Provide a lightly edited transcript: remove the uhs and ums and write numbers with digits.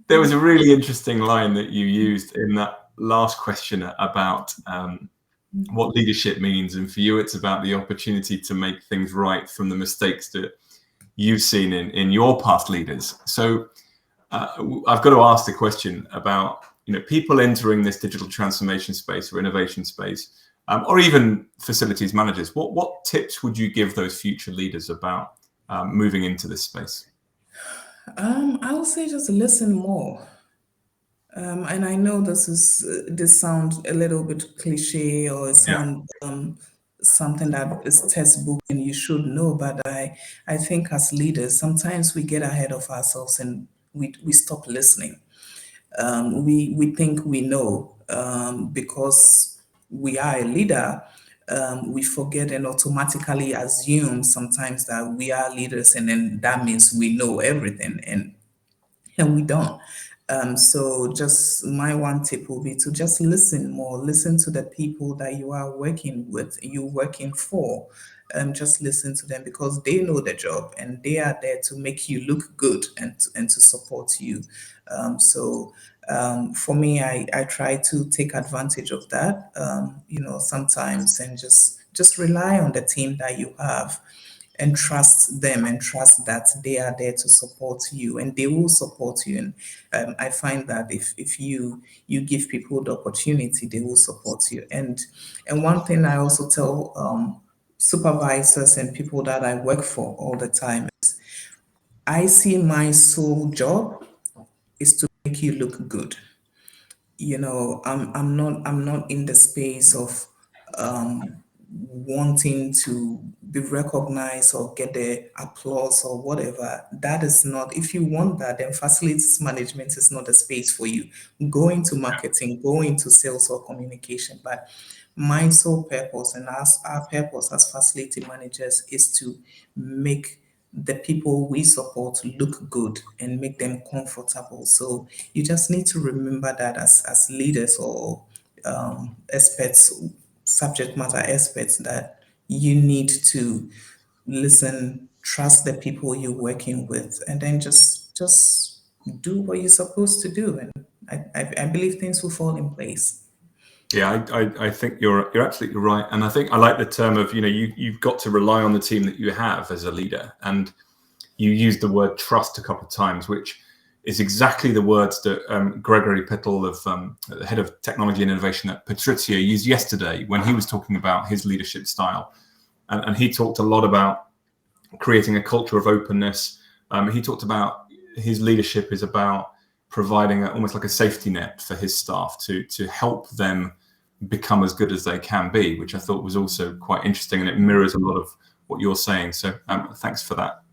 There was a really interesting line that you used in that last question about what leadership means, and for you, it's about the opportunity to make things right from the mistakes that you've seen in your past leaders. So I've got to ask the question about people entering this digital transformation space or innovation space, or even facilities managers. What tips would you give those future leaders about moving into this space? I would say just listen more. And I know this sounds a little bit cliche, or it Yeah. sound something that is textbook and you should know, but I think as leaders sometimes we get ahead of ourselves and we stop listening. We think we know, because we are a leader. We forget and automatically assume sometimes that we are leaders, and then that means we know everything, and we don't. So just my one tip will be to just listen more, listen to the people that you are working with, you working for. Just listen to them because they know the job and they are there to make you look good and to support you. For me, I try to take advantage of that, sometimes, and just rely on the team that you have and trust them and trust that they are there to support you and they will support you. And I find that if you give people the opportunity, they will support you. And one thing I also tell supervisors and people that I work for all the time, I see my sole job is to make you look good. I'm not in the space of wanting to be recognized or get the applause or whatever. That is not, if you want that, then facilities management is not a space for you. Go into marketing, go into sales or communication. But my sole purpose and our purpose as facility managers is to make the people we support look good and make them comfortable. So you just need to remember that as leaders or experts, subject matter experts, that you need to listen, trust the people you're working with, and then just do what you're supposed to do. And I believe things will fall in place. Yeah, I think you're absolutely right, and I think I like the term of you've got to rely on the team that you have as a leader, and you used the word trust a couple of times, which is exactly the words that Gregory Pittle, the head of technology and innovation at Patrizia, used yesterday when he was talking about his leadership style, and he talked a lot about creating a culture of openness. He talked about his leadership is about providing almost like a safety net for his staff to help them become as good as they can be, which I thought was also quite interesting, and it mirrors a lot of what you're saying. So thanks for that